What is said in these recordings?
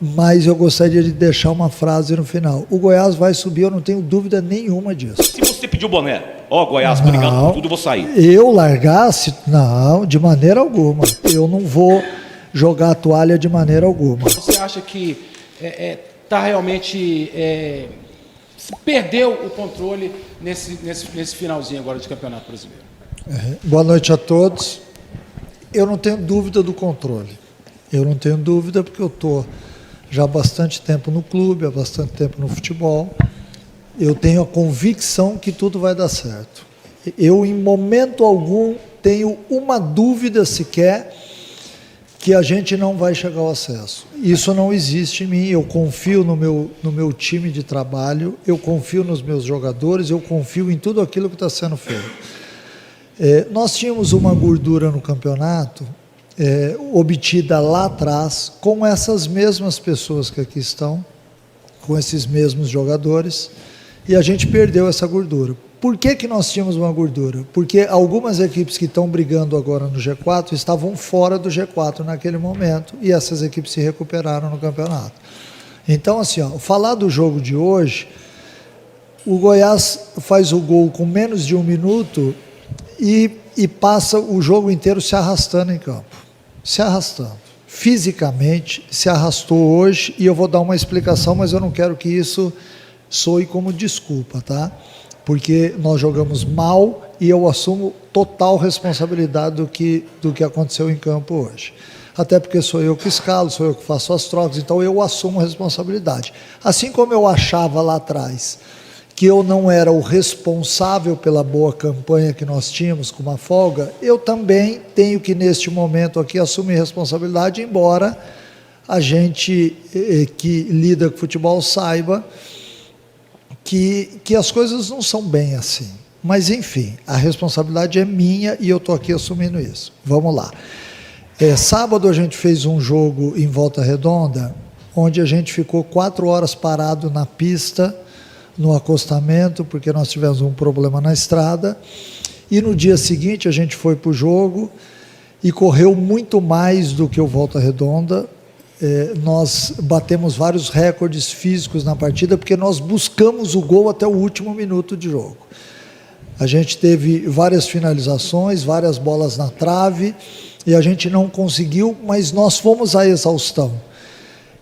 Mas eu gostaria de deixar uma frase no final. O Goiás vai subir, eu não tenho dúvida nenhuma disso. Se você pedir o boné, Goiás, obrigado por tudo, eu vou sair. Eu largasse? Não, de maneira alguma. Eu não vou jogar a toalha de maneira alguma. Você acha que realmente perdeu o controle nesse finalzinho agora de Campeonato Brasileiro? Boa noite a todos. Eu não tenho dúvida do controle. Eu não tenho dúvida porque eu estou já há bastante tempo no clube, há bastante tempo no futebol. Eu tenho a convicção que tudo vai dar certo. Eu, em momento algum, tenho uma dúvida sequer que a gente não vai chegar ao acesso. Isso não existe em mim. Eu confio no meu time de trabalho, eu confio nos meus jogadores, eu confio em tudo aquilo que está sendo feito. Nós tínhamos uma gordura no campeonato obtida lá atrás com essas mesmas pessoas que aqui estão, com esses mesmos jogadores, e a gente perdeu essa gordura. Por que nós tínhamos uma gordura? Porque algumas equipes que estão brigando agora no G4 estavam fora do G4 naquele momento, e essas equipes se recuperaram no campeonato. Então, assim, falar do jogo de hoje, o Goiás faz o gol com menos de 1 minuto e passa o jogo inteiro se arrastando em campo. Se arrastando. Fisicamente, se arrastou hoje, e eu vou dar uma explicação, mas eu não quero que isso soe como desculpa, tá? Porque nós jogamos mal e eu assumo total responsabilidade do que aconteceu em campo hoje. Até porque sou eu que escalo, sou eu que faço as trocas, então eu assumo a responsabilidade. Assim como eu achava lá atrás que eu não era o responsável pela boa campanha que nós tínhamos com uma folga, eu também tenho que, neste momento aqui, assumir responsabilidade, embora a gente que lida com futebol saiba que as coisas não são bem assim. Mas, enfim, a responsabilidade é minha e eu estou aqui assumindo isso. Vamos lá. Sábado a gente fez um jogo em Volta Redonda, onde a gente ficou 4 horas parado na pista, no acostamento, porque nós tivemos um problema na estrada, e no dia seguinte a gente foi para o jogo e correu muito mais do que o Volta Redonda. Nós batemos vários recordes físicos na partida, porque nós buscamos o gol até o último minuto de jogo. A gente teve várias finalizações, várias bolas na trave, e a gente não conseguiu, mas nós fomos à exaustão.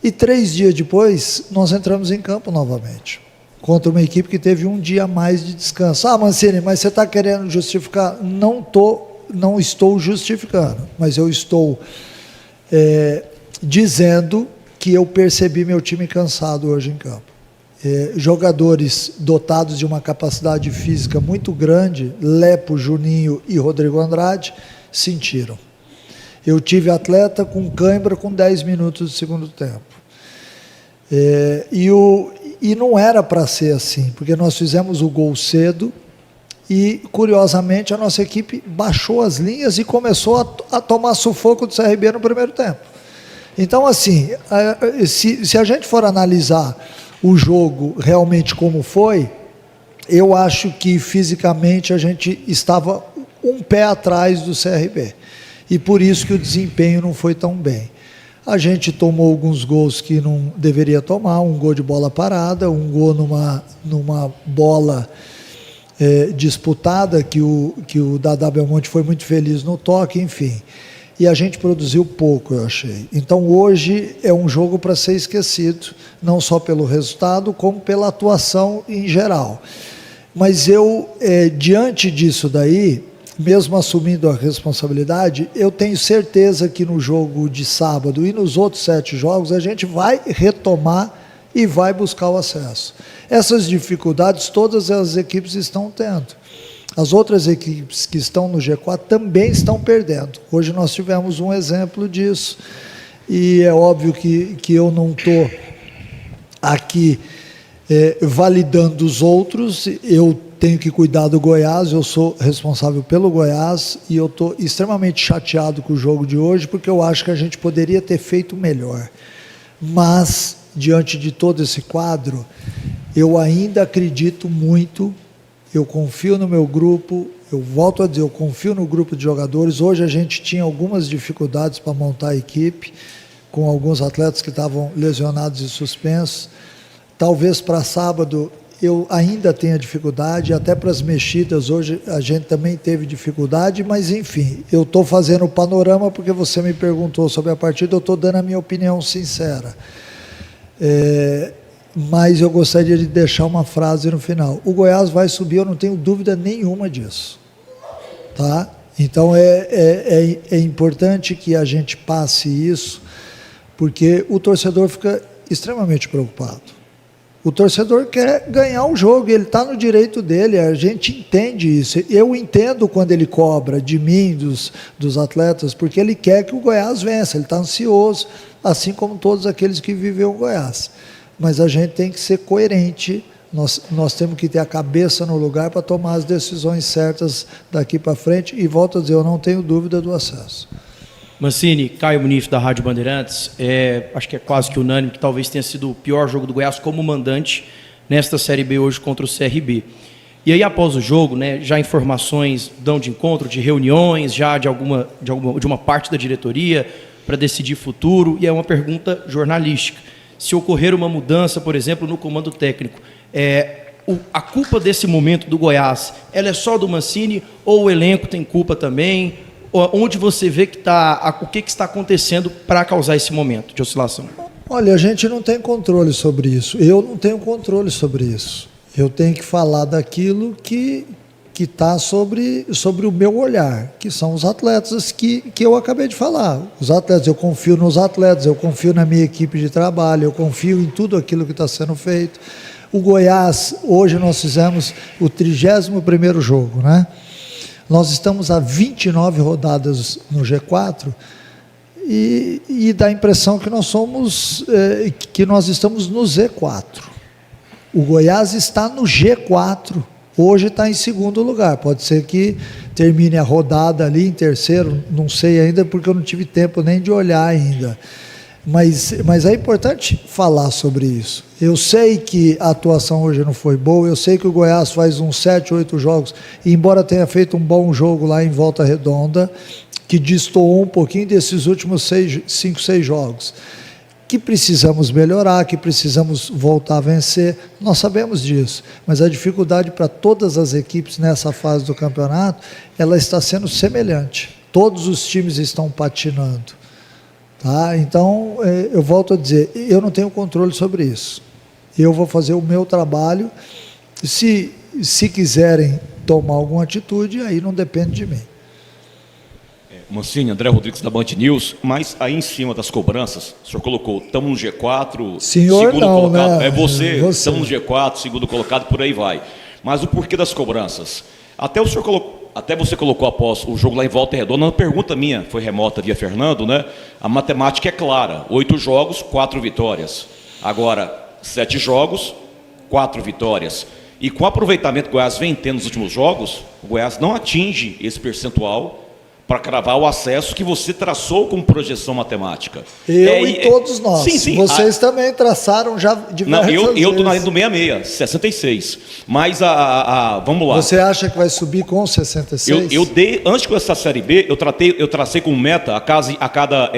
E 3 dias depois, nós entramos em campo novamente, contra uma equipe que teve um dia a mais de descanso. Mancini, mas você está querendo justificar? Não estou justificando, mas eu estou dizendo que eu percebi meu time cansado hoje em campo. Jogadores dotados de uma capacidade física muito grande, Lepo, Juninho e Rodrigo Andrade, sentiram. Eu tive atleta com cãibra com 10 minutos do segundo tempo. E não era para ser assim, porque nós fizemos o gol cedo e, curiosamente, a nossa equipe baixou as linhas e começou a tomar sufoco do CRB no primeiro tempo. Então, assim, se a gente for analisar o jogo realmente como foi, eu acho que fisicamente a gente estava um pé atrás do CRB. E por isso que o desempenho não foi tão bem. A gente tomou alguns gols que não deveria tomar, um gol de bola parada, um gol numa bola disputada, que o Dadá Belmonte foi muito feliz no toque, enfim. E a gente produziu pouco, eu achei. Então hoje é um jogo para ser esquecido, não só pelo resultado, como pela atuação em geral. Mas eu, diante disso daí, mesmo assumindo a responsabilidade, eu tenho certeza que no jogo de sábado e nos outros 7 jogos a gente vai retomar e vai buscar o acesso. Essas dificuldades todas as equipes estão tendo. As outras equipes que estão no G4 também estão perdendo. Hoje nós tivemos um exemplo disso, e é óbvio que eu não estou aqui validando os outros. Eu tenho que cuidar do Goiás, eu sou responsável pelo Goiás, e eu estou extremamente chateado com o jogo de hoje, porque eu acho que a gente poderia ter feito melhor. Mas, diante de todo esse quadro, eu ainda acredito muito, eu confio no meu grupo, eu volto a dizer, eu confio no grupo de jogadores. Hoje a gente tinha algumas dificuldades para montar a equipe, com alguns atletas que estavam lesionados e suspensos. Talvez para sábado eu ainda tenha dificuldade, até para as mexidas hoje a gente também teve dificuldade, mas enfim, eu estou fazendo o panorama porque você me perguntou sobre a partida, eu estou dando a minha opinião sincera. Mas eu gostaria de deixar uma frase no final. O Goiás vai subir, eu não tenho dúvida nenhuma disso. Tá? Então é importante que a gente passe isso, porque o torcedor fica extremamente preocupado. O torcedor quer ganhar o jogo, ele está no direito dele, a gente entende isso. Eu entendo quando ele cobra de mim, dos atletas, porque ele quer que o Goiás vença, ele está ansioso, assim como todos aqueles que vivem o Goiás. Mas a gente tem que ser coerente, nós temos que ter a cabeça no lugar para tomar as decisões certas daqui para frente, e volto a dizer, eu não tenho dúvida do acesso. Mancini, Caio Munif da Rádio Bandeirantes, acho que é quase que unânime que talvez tenha sido o pior jogo do Goiás como mandante nesta Série B hoje contra o CRB. E aí após o jogo, né, já informações dão de encontro, de reuniões, já de uma parte da diretoria para decidir futuro, e é uma pergunta jornalística. Se ocorrer uma mudança, por exemplo, no comando técnico, a culpa desse momento do Goiás, ela é só do Mancini ou o elenco tem culpa também? Onde você vê que o que está acontecendo para causar esse momento de oscilação? Olha, a gente não tem controle sobre isso. Eu não tenho controle sobre isso. Eu tenho que falar daquilo que está sobre o meu olhar, que são os atletas que eu acabei de falar. Os atletas, eu confio nos atletas, eu confio na minha equipe de trabalho, eu confio em tudo aquilo que está sendo feito. O Goiás, hoje nós fizemos o 31º jogo, né? Nós estamos a 29 rodadas no G4 e dá a impressão que nós estamos no Z4. O Goiás está no G4, hoje está em segundo lugar. Pode ser que termine a rodada ali em terceiro, não sei ainda porque eu não tive tempo nem de olhar ainda. Mas é importante falar sobre isso. Eu sei que a atuação hoje não foi boa, eu sei que o Goiás faz uns 7, 8 jogos, e embora tenha feito um bom jogo lá em Volta Redonda, que destoou um pouquinho desses últimos 5, 6 jogos, que precisamos melhorar, que precisamos voltar a vencer, nós sabemos disso, mas a dificuldade para todas as equipes nessa fase do campeonato, ela está sendo semelhante. Todos os times estão patinando. Tá? Então, eu volto a dizer, eu não tenho controle sobre isso. Eu vou fazer o meu trabalho. Se quiserem tomar alguma atitude, aí não depende de mim. Mancini, André Rodrigues da Band News, mas aí em cima das cobranças, o senhor colocou, estamos no G4, senhor segundo não, colocado, né? Você, estamos no G4, segundo colocado, por aí vai. Mas o porquê das cobranças? Até você colocou após o jogo lá em Volta Redonda, uma pergunta minha, foi remota via Fernando, né? A matemática é clara, 8 jogos, 4 vitórias. Agora, 7 jogos, 4 vitórias. E com o aproveitamento que o Goiás vem tendo nos últimos jogos, o Goiás não atinge esse percentual para cravar o acesso que você traçou como projeção matemática. E todos nós. Sim. Vocês também traçaram já diversas vezes. Eu estou na linha do 66, 66. Mas vamos lá. Você acha que vai subir com 66? Eu dei, antes com essa Série B, eu tracei como meta a cada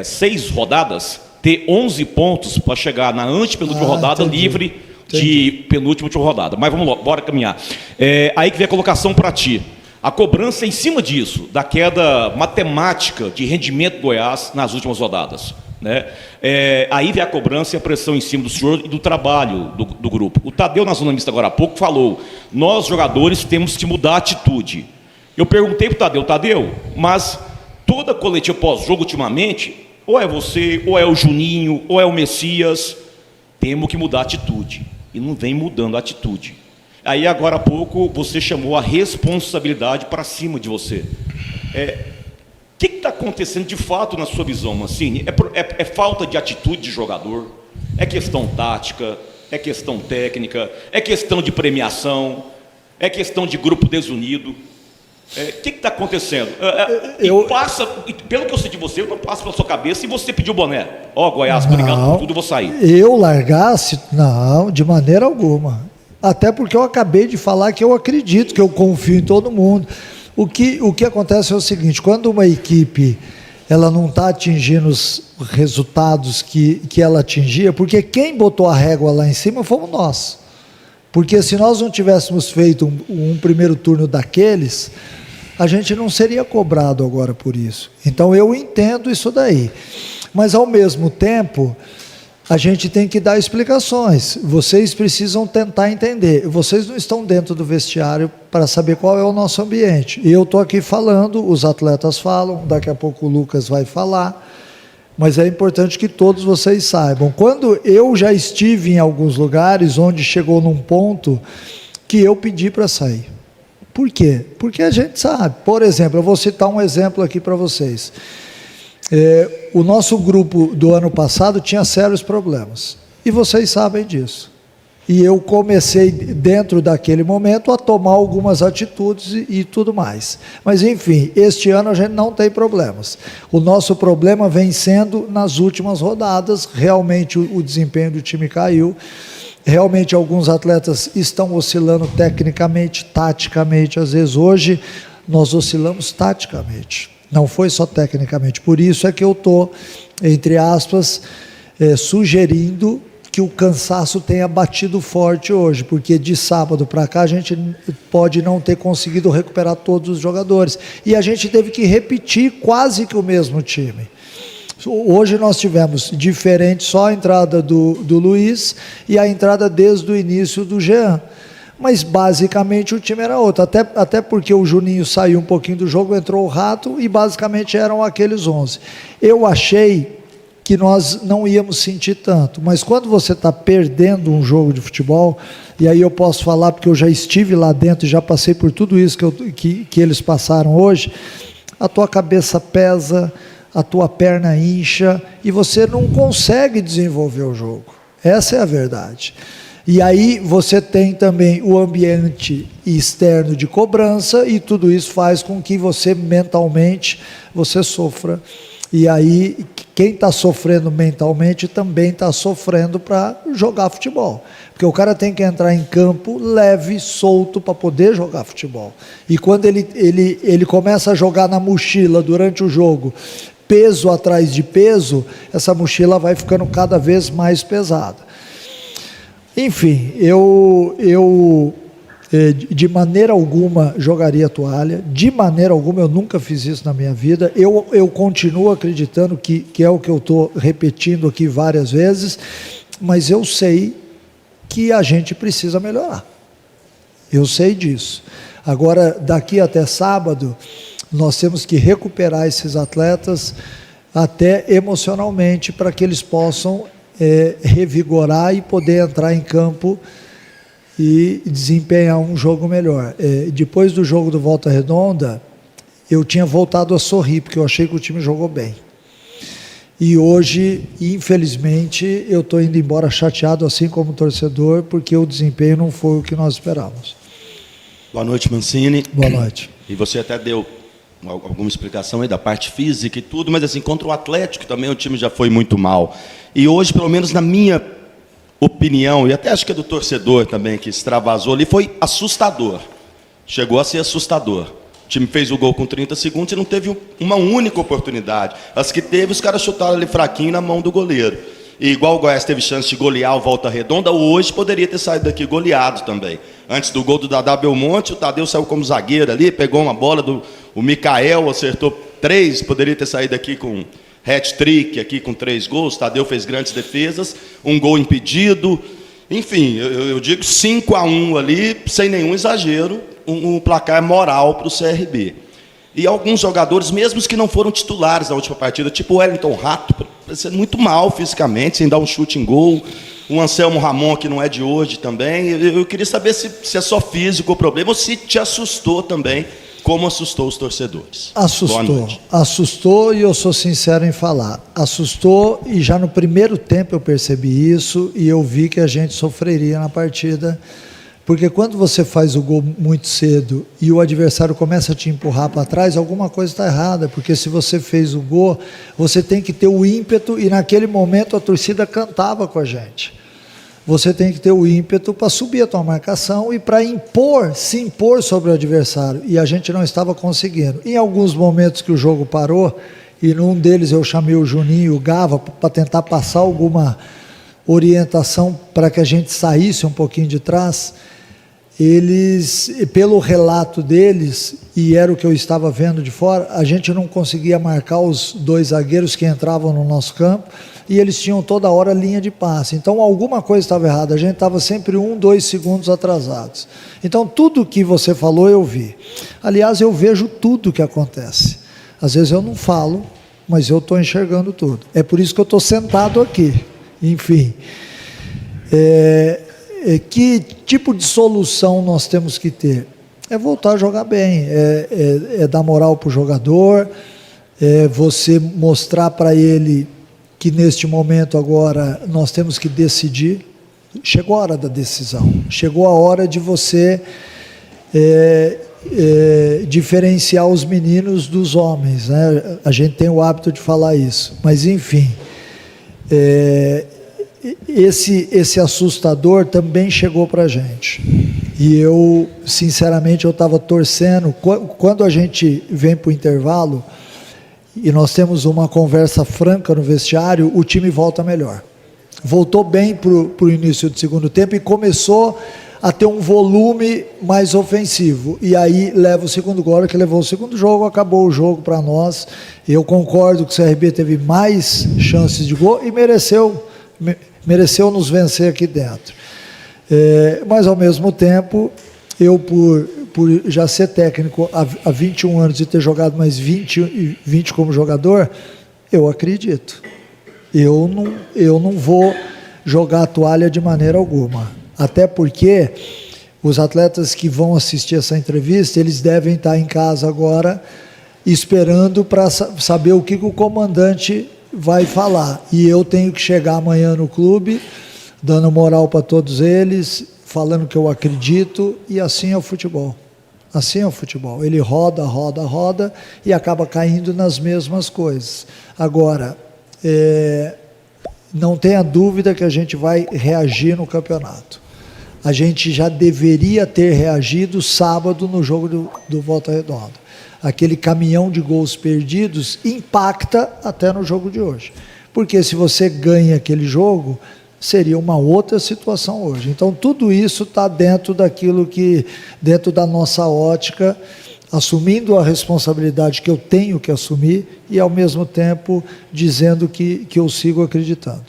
6 rodadas ter 11 pontos para chegar na antepenúltima rodada livre de penúltima rodada. Mas vamos lá, bora caminhar. Aí que vem a colocação para ti. A cobrança é em cima disso, da queda matemática de rendimento do Goiás nas últimas rodadas. Né? Aí vem a cobrança e a pressão em cima do senhor e do trabalho do grupo. O Tadeu, na zona mista agora há pouco, falou, nós jogadores temos que mudar a atitude. Eu perguntei para o Tadeu, mas toda coletiva pós-jogo ultimamente, ou é você, ou é o Juninho, ou é o Messias, temos que mudar a atitude. E não vem mudando a atitude. Aí, agora há pouco, você chamou a responsabilidade para cima de você. O que está acontecendo de fato na sua visão, Mancini? É falta de atitude de jogador? É questão tática? É questão técnica? É questão de premiação? É questão de grupo desunido? O que está acontecendo? Pelo que eu sei de você, eu não passo pela sua cabeça e você pediu o boné. Goiás, obrigado por tudo, eu vou sair. Eu largasse? Não, de maneira alguma. Até porque eu acabei de falar que eu acredito, que eu confio em todo mundo. O que acontece é o seguinte, quando uma equipe ela não está atingindo os resultados que ela atingia, porque quem botou a régua lá em cima fomos nós. Porque se nós não tivéssemos feito um primeiro turno daqueles, a gente não seria cobrado agora por isso. Então eu entendo isso daí. Mas ao mesmo tempo, a gente tem que dar explicações. Vocês precisam tentar entender. Vocês não estão dentro do vestiário para saber qual é o nosso ambiente. Eu estou aqui falando, os atletas falam, daqui a pouco o Lucas vai falar, mas é importante que todos vocês saibam. Quando eu já estive em alguns lugares onde chegou num ponto que eu pedi para sair. Por quê? Porque a gente sabe. Por exemplo, eu vou citar um exemplo aqui para vocês. O nosso grupo do ano passado tinha sérios problemas, e vocês sabem disso, e eu comecei dentro daquele momento a tomar algumas atitudes e tudo mais, mas enfim, este ano a gente não tem problemas. O nosso problema vem sendo nas últimas rodadas. Realmente o desempenho do time caiu, realmente alguns atletas estão oscilando tecnicamente, taticamente. Às vezes hoje nós oscilamos taticamente, não foi só tecnicamente. Por isso é que eu estou, entre aspas, sugerindo que o cansaço tenha batido forte hoje, porque de sábado para cá a gente pode não ter conseguido recuperar todos os jogadores, e a gente teve que repetir quase que o mesmo time. Hoje nós tivemos diferente só a entrada do Luiz e a entrada desde o início do Jean, mas basicamente o time era outro, até porque o Juninho saiu um pouquinho do jogo, entrou o Rato, e basicamente eram aqueles 11. Eu achei que nós não íamos sentir tanto, mas quando você está perdendo um jogo de futebol, e aí eu posso falar porque eu já estive lá dentro e já passei por tudo isso que eles passaram hoje, a tua cabeça pesa, a tua perna incha, e você não consegue desenvolver o jogo. Essa é a verdade. E aí você tem também o ambiente externo de cobrança, e tudo isso faz com que você mentalmente você sofra. E aí quem está sofrendo mentalmente também está sofrendo para jogar futebol, porque o cara tem que entrar em campo leve, solto, para poder jogar futebol. E quando ele começa a jogar na mochila durante o jogo, peso atrás de peso, essa mochila vai ficando cada vez mais pesada. Enfim, eu de maneira alguma jogaria a toalha, de maneira alguma. Eu nunca fiz isso na minha vida. Eu continuo acreditando que é o que eu estou repetindo aqui várias vezes, mas eu sei que a gente precisa melhorar. Eu sei disso. Agora, daqui até sábado, nós temos que recuperar esses atletas até emocionalmente, para que eles possam revigorar e poder entrar em campo e desempenhar um jogo melhor. Depois do jogo do Volta Redonda, eu tinha voltado a sorrir, porque eu achei que o time jogou bem. E hoje, infelizmente, eu estou indo embora chateado, assim como torcedor, porque o desempenho não foi o que nós esperávamos. Boa noite, Mancini. Boa noite. E você até deu alguma explicação aí da parte física e tudo, mas assim, contra o Atlético também o time já foi muito mal. E hoje, pelo menos na minha opinião, e até acho que é do torcedor também, que extravasou ali, foi assustador. Chegou a ser assustador. O time fez o gol com 30 segundos e não teve uma única oportunidade. As que teve, os caras chutaram ali fraquinho na mão do goleiro. E igual o Goiás teve chance de golear o Volta Redonda, hoje poderia ter saído daqui goleado também. Antes do gol do Dadá Belmonte, o Tadeu saiu como zagueiro ali, pegou uma bola o Mikael, acertou 3, poderia ter saído aqui com hat-trick, aqui com 3 gols. O Tadeu fez grandes defesas, um gol impedido. Enfim, eu digo 5-1 ali, sem nenhum exagero, um placar moral para o CRB. E alguns jogadores, mesmo os que não foram titulares na última partida, tipo o Wellington Rato, parecendo muito mal fisicamente, sem dar um chute em gol. O Anselmo Ramon, que não é de hoje também. Eu queria saber se é só físico o problema ou se te assustou também, como assustou os torcedores. Assustou, e eu sou sincero em falar. Assustou, e já no primeiro tempo eu percebi isso, e eu vi que a gente sofreria na partida. Porque quando você faz o gol muito cedo e o adversário começa a te empurrar para trás, alguma coisa está errada, porque se você fez o gol, você tem que ter o ímpeto, e naquele momento a torcida cantava com a gente. Você tem que ter o ímpeto para subir a tua marcação e para se impor sobre o adversário, e a gente não estava conseguindo. Em alguns momentos que o jogo parou, e num deles eu chamei o Juninho e o Gava para tentar passar alguma orientação para que a gente saísse um pouquinho de trás. Eles, pelo relato deles, e era o que eu estava vendo de fora, a gente não conseguia marcar os 2 zagueiros que entravam no nosso campo, e eles tinham toda hora linha de passe. Então alguma coisa estava errada, a gente estava sempre 1, 2 segundos atrasados. Então tudo que você falou eu vi. Aliás, eu vejo tudo que acontece. Às vezes eu não falo, mas eu estou enxergando tudo. É por isso que eu estou sentado aqui. Enfim, que tipo de solução nós temos que ter? É voltar a jogar bem, é dar moral para o jogador, é você mostrar para ele que neste momento agora nós temos que decidir. Chegou a hora da decisão, chegou a hora de você diferenciar os meninos dos homens, né? A gente tem o hábito de falar isso, mas enfim, esse assustador também chegou para a gente, e eu sinceramente eu estava torcendo. Quando a gente vem para o intervalo e nós temos uma conversa franca no vestiário, o time volta melhor, voltou bem para o início do segundo tempo e começou a ter um volume mais ofensivo, e aí leva o segundo gol. Que levou o segundo jogo, acabou o jogo para nós. Eu concordo que o CRB teve mais chances de gol e mereceu nos vencer aqui dentro, mas ao mesmo tempo eu, por já ser técnico há 21 anos e ter jogado mais 20 como jogador, eu acredito, eu não vou jogar a toalha de maneira alguma, até porque os atletas que vão assistir essa entrevista, eles devem estar em casa agora esperando para saber o que o comandante vai falar, e eu tenho que chegar amanhã no clube dando moral para todos eles, falando que eu acredito, e assim é o futebol. Assim é o futebol, ele roda e acaba caindo nas mesmas coisas. Agora, não tenha dúvida que a gente vai reagir no campeonato. A gente já deveria ter reagido sábado no jogo do Volta Redonda. Aquele caminhão de gols perdidos impacta até no jogo de hoje, porque se você ganha aquele jogo, seria uma outra situação hoje. Então tudo isso está dentro dentro da nossa ótica, assumindo a responsabilidade que eu tenho que assumir, e ao mesmo tempo dizendo que eu sigo acreditando.